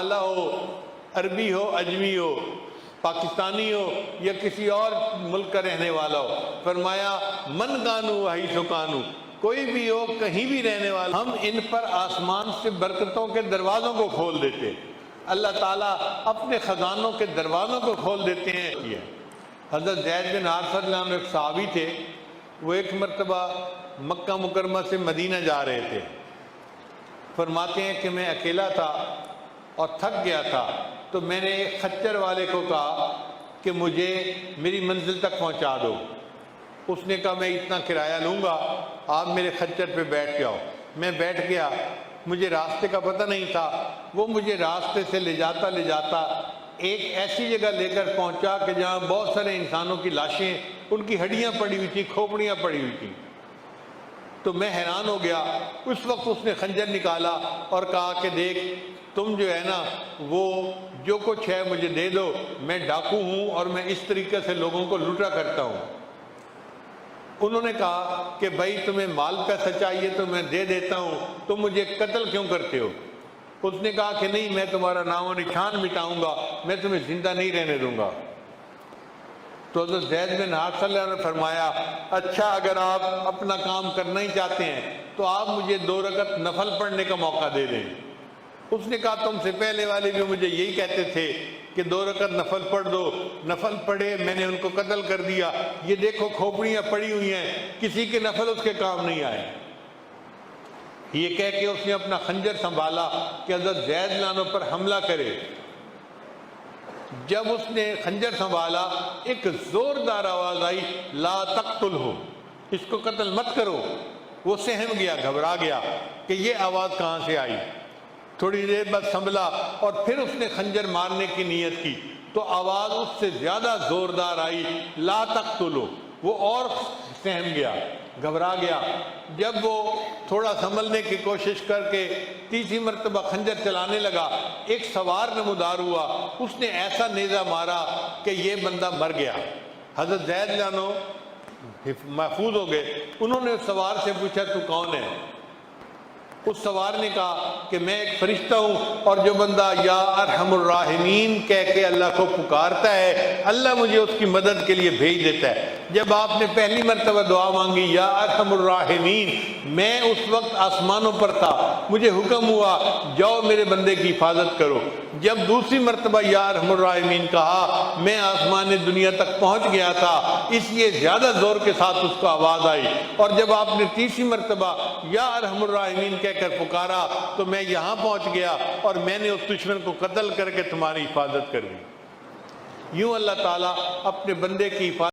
اللہ ہو، عربی ہو، اجمی ہو، پاکستانی ہو یا کسی اور ملک کا رہنے والا ہو، فرمایا من کانو حیث کانو، کوئی بھی ہو کہیں بھی رہنے والا، ہم ان پر آسمان سے برکتوں کے دروازوں کو کھول دیتے، اللہ تعالیٰ اپنے خزانوں کے دروازوں کو کھول دیتے ہیں۔ حضرت زید بن حارثہ رضی اللہ عنہ ایک صحابی تھے، وہ ایک مرتبہ مکہ مکرمہ سے مدینہ جا رہے تھے، فرماتے ہیں کہ میں اکیلا تھا اور تھک گیا تھا، تو میں نے ایک خچر والے کو کہا کہ مجھے میری منزل تک پہنچا دو۔ اس نے کہا میں اتنا کرایہ لوں گا، آپ میرے خچر پہ بیٹھ جاؤ۔ میں بیٹھ گیا، مجھے راستے کا پتہ نہیں تھا، وہ مجھے راستے سے لے جاتا ایک ایسی جگہ لے کر پہنچا کہ جہاں بہت سارے انسانوں کی لاشیں، ان کی ہڈیاں پڑی ہوئی تھیں، کھوپڑیاں پڑی ہوئی تھیں۔ تو میں حیران ہو گیا۔ اس وقت اس نے خنجر نکالا اور کہا کہ دیکھ تم جو ہے نا وہ جو کچھ ہے مجھے دے دو، میں ڈاکو ہوں اور میں اس طریقے سے لوگوں کو لوٹا کرتا ہوں۔ انہوں نے کہا کہ بھائی تمہیں مال پیسہ چاہیے تو میں دے دیتا ہوں، تم مجھے قتل کیوں کرتے ہو؟ اس نے کہا کہ نہیں، میں تمہارا نام و نشان مٹاؤں گا، میں تمہیں زندہ نہیں رہنے دوں گا۔ تو حضرت زید بن حارثہ صلی اللہ علیہ وسلم نے فرمایا اچھا اگر آپ اپنا کام کرنا ہی چاہتے ہیں تو آپ مجھے 2 رکعت نفل پڑھنے کا موقع دے دیں۔ اس نے کہا تم سے پہلے والے بھی مجھے یہی کہتے تھے کہ 2 رکعت نفل پڑھ دو، نفل پڑھے، میں نے ان کو قتل کر دیا، یہ دیکھو کھوپڑیاں پڑی ہوئی ہیں، کسی کے نفل اس کے کام نہیں آئے۔ یہ کہہ کے اس نے اپنا خنجر سنبھالا کہ حضرت زید رضی اللہ عنہ پر حملہ کرے۔ جب اس نے خنجر سنبھالا ایک زوردار آواز آئی لا تقتلہ، اس کو قتل مت کرو۔ وہ سہم گیا، گھبرا گیا کہ یہ آواز کہاں سے آئی۔ تھوڑی دیر بعد سنبھلا اور پھر اس نے خنجر مارنے کی نیت کی تو آواز اس سے زیادہ زوردار آئی لا تقتلہ، وہ اور سہم گیا، گھبرا گیا۔ جب وہ تھوڑا سنبھلنے کی کوشش کر کے تیسری مرتبہ خنجر چلانے لگا، ایک سوار نمودار ہوا، اس نے ایسا نیزہ مارا کہ یہ بندہ مر گیا۔ حضرت زید رضی اللہ عنہ محفوظ ہو گئے۔ انہوں نے سوار سے پوچھا تو کون ہے؟ اس سوار نے کہا کہ میں ایک فرشتہ ہوں، اور جو بندہ یا ارحم الراحمین کہہ کے اللہ کو پکارتا ہے اللہ مجھے اس کی مدد کے لیے بھیج دیتا ہے۔ جب آپ نے پہلی مرتبہ دعا مانگی یا ارحم الراحمین، میں اس وقت آسمانوں پر تھا، مجھے حکم ہوا جاؤ میرے بندے کی حفاظت کرو۔ جب دوسری مرتبہ یا ارحم الراحمین کہا میں آسمان دنیا تک پہنچ گیا تھا، اس لیے زیادہ زور کے ساتھ اس کو آواز آئی۔ اور جب آپ نے تیسری مرتبہ یا ارحم الراحمین کہہ کر پکارا تو میں یہاں پہنچ گیا اور میں نے اس دشمن کو قتل کر کے تمہاری حفاظت کر دی۔ یوں اللہ تعالیٰ اپنے بندے کی حفاظت